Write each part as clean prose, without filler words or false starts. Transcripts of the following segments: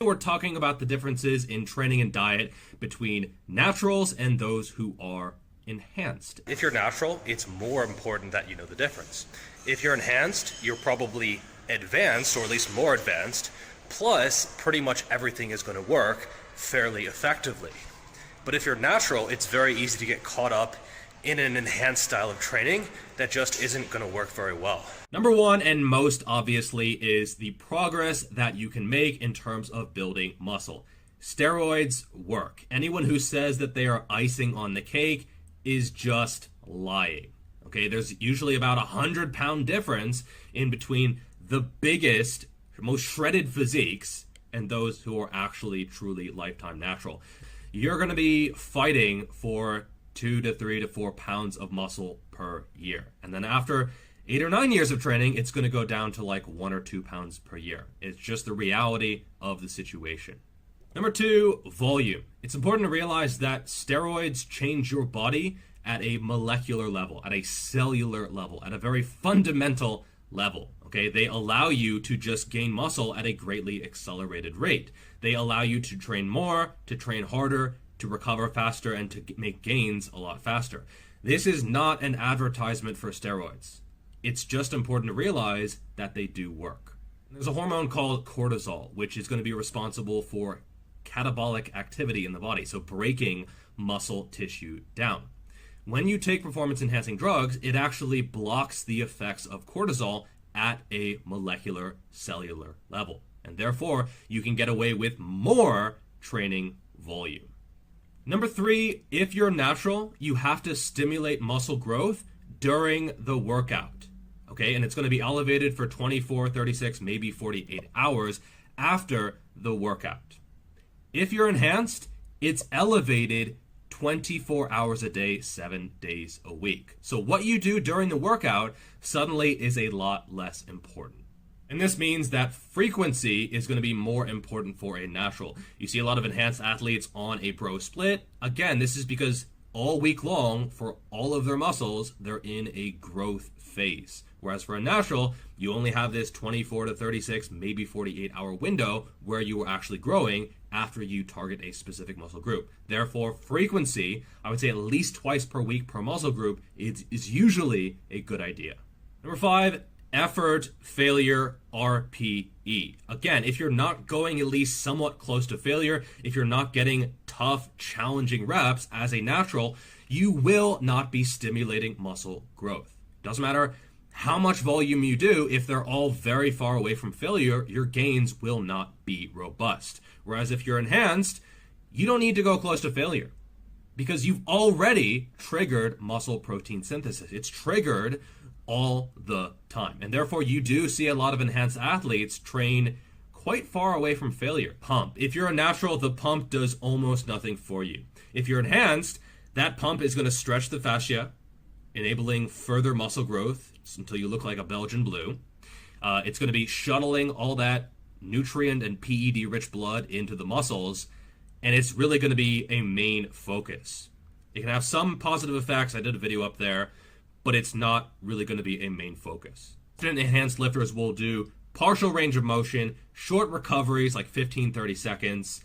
We're talking about the differences in training and diet between naturals and those who are enhanced. If you're natural, it's more important that you know the difference. If you're enhanced, you're probably advanced, or at least more advanced, plus pretty much everything is going to work fairly effectively. But if you're natural, it's very easy to get caught up in an enhanced style of training that just isn't going to work very well. Number one, and most obviously, is the progress that you can make in terms of building muscle. Steroids work. Anyone who says that they are icing on the cake is just lying. Okay, there's usually about 100-pound difference in between the biggest, most shredded physiques and those who are actually truly lifetime natural. You're going to be fighting for 2 to 3 to 4 pounds of muscle per year. And then after 8 or 9 years of training, it's going to go down to like 1 or 2 pounds per year. It's just the reality of the situation. Number two, volume. It's important to realize that steroids change your body at a molecular level, at a cellular level, at a very fundamental level. Okay, they allow you to just gain muscle at a greatly accelerated rate. They allow you to train more, to train harder, to recover faster, and to make gains a lot faster. This is not an advertisement for steroids. It's just important to realize that they do work. There's a hormone called cortisol, which is going to be responsible for catabolic activity in the body, so breaking muscle tissue down. When you take performance-enhancing drugs, it actually blocks the effects of cortisol at a molecular cellular level. And therefore, you can get away with more training volume. Number three, if you're natural, you have to stimulate muscle growth during the workout. Okay, and it's going to be elevated for 24, 36, maybe 48 hours after the workout. If you're enhanced, it's elevated 24 hours a day, 7 days a week. So what you do during the workout suddenly is a lot less important. And this means that frequency is going to be more important for a natural. You see a lot of enhanced athletes on a bro split. Again, this is because all week long, for all of their muscles, they're in a growth phase. Whereas for a natural, you only have this 24 to 36, maybe 48-hour window where you are actually growing after you target a specific muscle group. Therefore, frequency, I would say at least twice per week per muscle group, is usually a good idea. Number five, effort, failure, RPE. Again, if you're not going at least somewhat close to failure, if you're not getting tough, challenging reps as a natural, you will not be stimulating muscle growth. Doesn't matter how much volume you do, if they're all very far away from failure, your gains will not be robust. Whereas if you're enhanced, you don't need to go close to failure because you've already triggered muscle protein synthesis. It's triggered all the time. And therefore, you do see a lot of enhanced athletes train quite far away from failure. Pump. If you're a natural, the pump does almost nothing for you. If you're enhanced, that pump is going to stretch the fascia, enabling further muscle growth until you look like a Belgian blue. It's going to be shuttling all that nutrient and PED-rich blood into the muscles, and it's really going to be a main focus. It can have some positive effects. I did a video up there, but it's not really going to be a main focus. Enhanced lifters will do partial range of motion, short recoveries like 15, 30 seconds,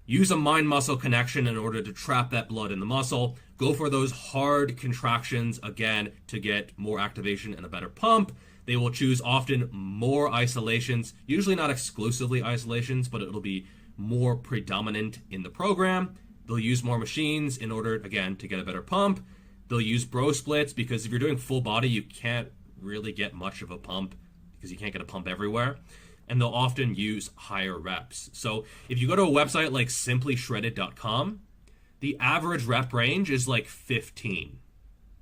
use a mind-muscle connection in order to trap that blood in the muscle, go for those hard contractions, again, to get more activation and a better pump. They will choose often more isolations, usually not exclusively isolations, but it'll be more predominant in the program. They'll use more machines in order, again, to get a better pump. They'll use bro splits because if you're doing full body, you can't really get much of a pump because you can't get a pump everywhere. And they'll often use higher reps. So if you go to a website like simplyshredded.com, the average rep range is like 15,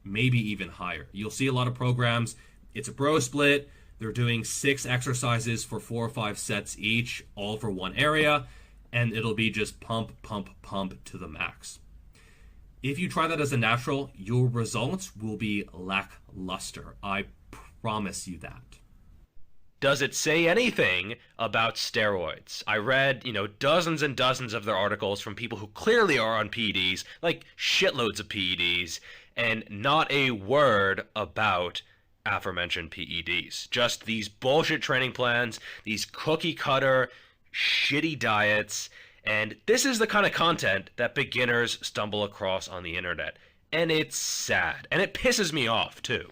maybe even higher. You'll see a lot of programs. It's a bro split. They're doing 6 exercises for 4 or 5 sets each, all for one area. And it'll be just pump, pump, pump to the max. If you try that as a natural, your results will be lackluster. I promise you that. Does it say anything about steroids? I read, dozens and dozens of their articles from people who clearly are on PEDs, like shitloads of PEDs, and not a word about aforementioned PEDs. Just these bullshit training plans, these cookie cutter, shitty diets, and this is the kind of content that beginners stumble across on the internet. And it's sad, and it pisses me off too.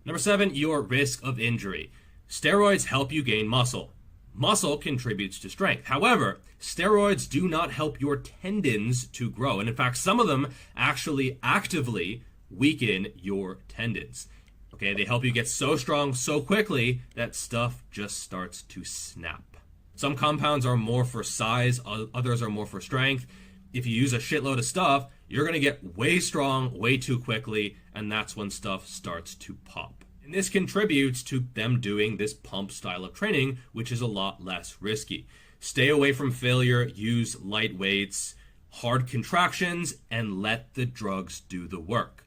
Number 7, your risk of injury. Steroids help you gain muscle. Muscle contributes to strength. However, steroids do not help your tendons to grow. And in fact, some of them actually actively weaken your tendons. Okay, they help you get so strong so quickly that stuff just starts to snap. Some compounds are more for size, others are more for strength. If you use a shitload of stuff, you're going to get way strong way too quickly, and that's when stuff starts to pop. And this contributes to them doing this pump style of training, which is a lot less risky. Stay away from failure, use light weights, hard contractions, and let the drugs do the work.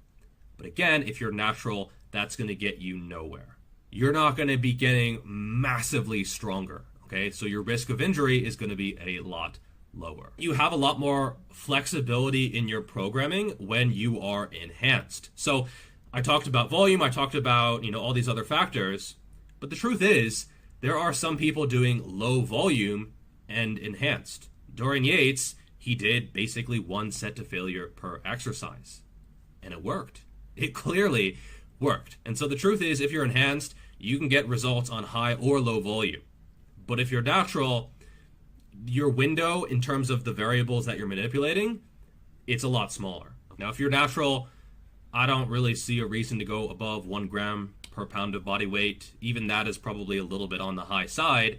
But again, if you're natural, that's going to get you nowhere. You're not going to be getting massively stronger, okay? So your risk of injury is going to be a lot lower. You have a lot more flexibility in your programming when you are enhanced. So I talked about volume, I talked about, all these other factors, but the truth is there are some people doing low volume and enhanced. Dorian Yates, he did basically 1 set to failure per exercise, and it worked. It clearly worked. And so the truth is, if you're enhanced, you can get results on high or low volume. But if you're natural, your window in terms of the variables that you're manipulating, it's a lot smaller. Now, if you're natural, I don't really see a reason to go above 1 gram per pound of body weight. Even that is probably a little bit on the high side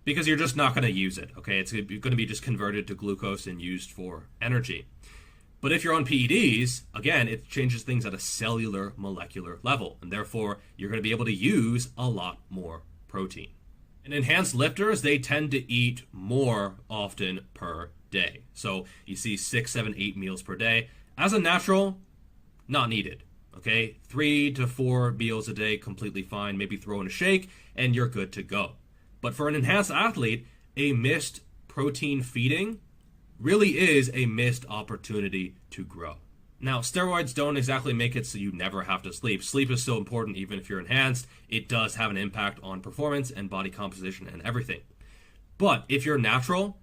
because you're just not going to use it, okay? It's going to be just converted to glucose and used for energy. But if you're on PEDs, again, it changes things at a cellular molecular level, and therefore you're going to be able to use a lot more protein. And enhanced lifters, they tend to eat more often per day. So you see 6, 7, 8 meals per day. As a natural, not needed, okay? 3 to 4 meals a day, completely fine. Maybe throw in a shake, and you're good to go. But for an enhanced athlete, a missed protein feeding really is a missed opportunity to grow. Now, steroids don't exactly make it so you never have to sleep. Sleep is still important even if you're enhanced. It does have an impact on performance and body composition and everything. But if you're natural,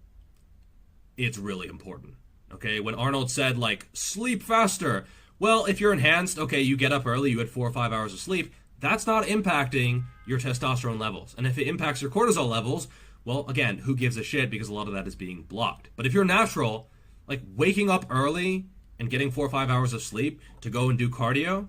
it's really important, okay? When Arnold said, sleep faster, well, if you're enhanced, okay, you get up early, you had 4 or 5 hours of sleep, that's not impacting your testosterone levels. And if it impacts your cortisol levels, well, again, who gives a shit, because a lot of that is being blocked. But if you're natural, waking up early and getting 4 or 5 hours of sleep to go and do cardio,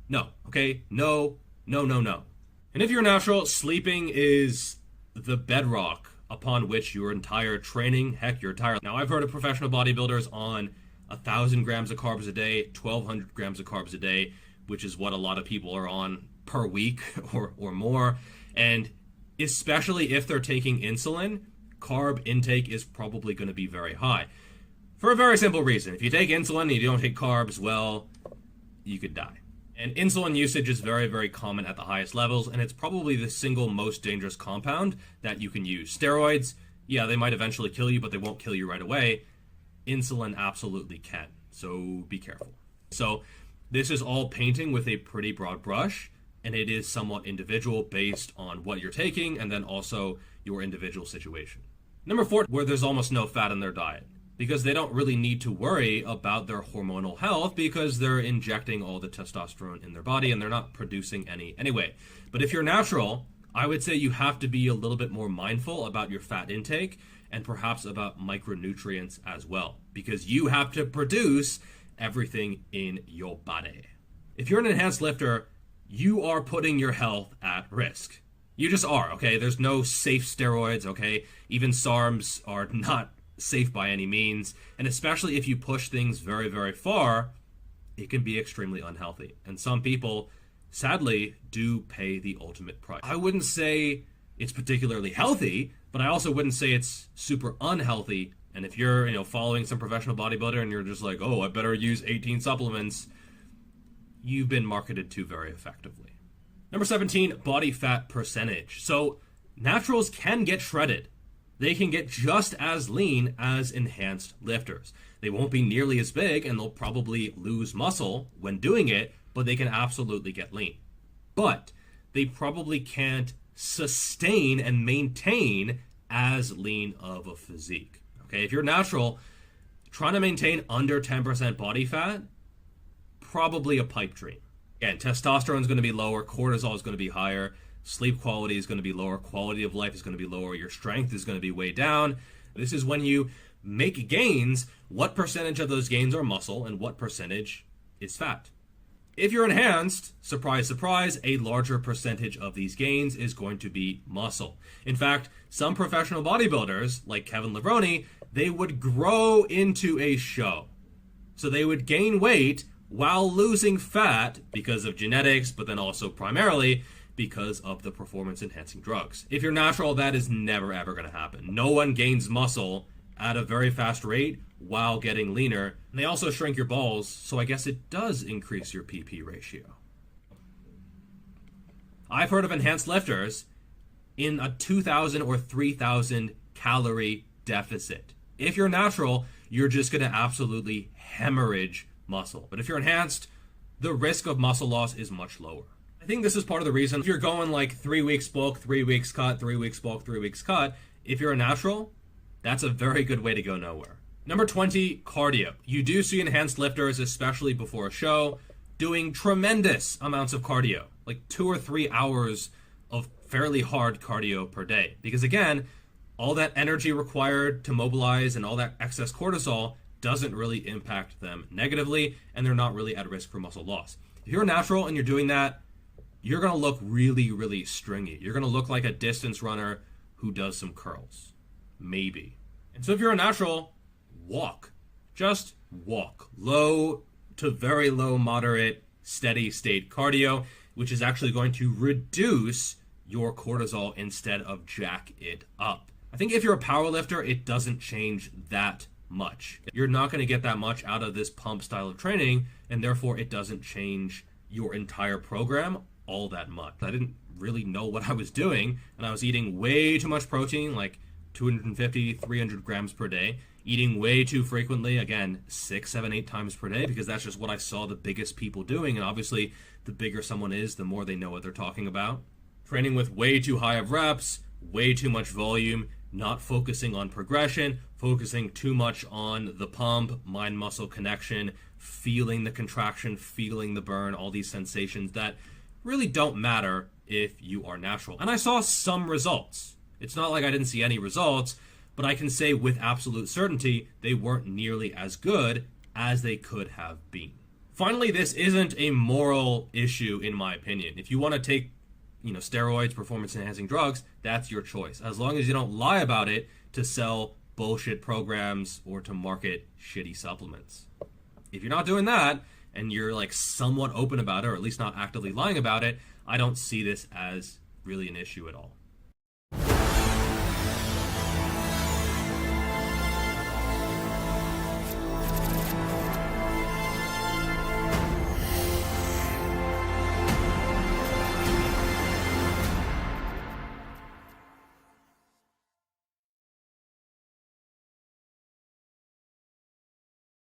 no, okay? No. And if you're natural, sleeping is the bedrock upon which your entire training, heck, your entire... Now, I've heard of professional bodybuilders on 1,000 grams of carbs a day, 1,200 grams of carbs a day, which is what a lot of people are on per week or more. And especially if they're taking insulin, carb intake is probably going to be very high. For a very simple reason. If you take insulin and you don't take carbs, well, you could die. And insulin usage is very, very common at the highest levels, and it's probably the single most dangerous compound that you can use. Steroids, yeah, they might eventually kill you, but they won't kill you right away. Insulin absolutely can, so be careful. So this is all painting with a pretty broad brush, and it is somewhat individual based on what you're taking and then also your individual situation. Number 4, where there's almost no fat in their diet, because they don't really need to worry about their hormonal health because they're injecting all the testosterone in their body and they're not producing any anyway. But if you're natural, I would say you have to be a little bit more mindful about your fat intake and perhaps about micronutrients as well, because you have to produce everything in your body. If you're an enhanced lifter, you are putting your health at risk. You just are, okay? There's no safe steroids, okay? Even SARMs are not safe by any means, and especially if you push things very, very far, it can be extremely unhealthy. And some people, sadly, do pay the ultimate price. I wouldn't say it's particularly healthy, but I also wouldn't say it's super unhealthy. And if you're, following some professional bodybuilder and you're just like, oh, I better use 18 supplements, you've been marketed to very effectively. Number 17, body fat percentage. So naturals can get shredded. They can get just as lean as enhanced lifters. They won't be nearly as big and they'll probably lose muscle when doing it, but they can absolutely get lean. But they probably can't sustain and maintain as lean of a physique. Okay, if you're natural, trying to maintain under 10% body fat, probably a pipe dream. Again, testosterone is going to be lower, cortisol is going to be higher, sleep quality is going to be lower, quality of life is going to be lower, your strength is going to be way down. This is when you make gains, what percentage of those gains are muscle and what percentage is fat. If you're enhanced, surprise, surprise, a larger percentage of these gains is going to be muscle. In fact, some professional bodybuilders, like Kevin Levrone, they would grow into a show. So they would gain weight while losing fat because of genetics, but then also primarily because of the performance-enhancing drugs. If you're natural, that is never, ever going to happen. No one gains muscle at a very fast rate while getting leaner. And they also shrink your balls, so I guess it does increase your PP ratio. I've heard of enhanced lifters in a 2,000 or 3,000 calorie deficit. If you're natural, you're just going to absolutely hemorrhage muscle. But if you're enhanced, the risk of muscle loss is much lower. I think this is part of the reason if you're going like 3 weeks bulk, 3 weeks cut, 3 weeks bulk, 3 weeks cut, if you're a natural, that's a very good way to go nowhere. Number 20, cardio. You do see enhanced lifters, especially before a show, doing tremendous amounts of cardio, like 2 or 3 hours of fairly hard cardio per day. Because again, all that energy required to mobilize and all that excess cortisol doesn't really impact them negatively, and they're not really at risk for muscle loss. If you're natural and you're doing that, you're going to look really, really stringy. You're going to look like a distance runner who does some curls. Maybe. And so if you're a natural, walk. Just walk. Low to very low, moderate, steady state cardio, which is actually going to reduce your cortisol instead of jack it up. I think if you're a power lifter, it doesn't change that much. You're not going to get that much out of this pump style of training, and therefore it doesn't change your entire program all that much. I didn't really know what I was doing, and I was eating way too much protein, like 250, 300 grams per day, eating way too frequently, again, 6, 7, 8 times per day, because that's just what I saw the biggest people doing, and obviously the bigger someone is, the more they know what they're talking about. Training with way too high of reps, way too much volume, not focusing on progression, focusing too much on the pump, mind-muscle connection, feeling the contraction, feeling the burn, all these sensations that really don't matter if you are natural. And I saw some results. It's not like I didn't see any results, but I can say with absolute certainty they weren't nearly as good as they could have been. Finally, this isn't a moral issue in my opinion. If you want to take steroids, performance-enhancing drugs, that's your choice. As long as you don't lie about it to sell bullshit programs or to market shitty supplements. If you're not doing that, and you're like somewhat open about it, or at least not actively lying about it, I don't see this as really an issue at all.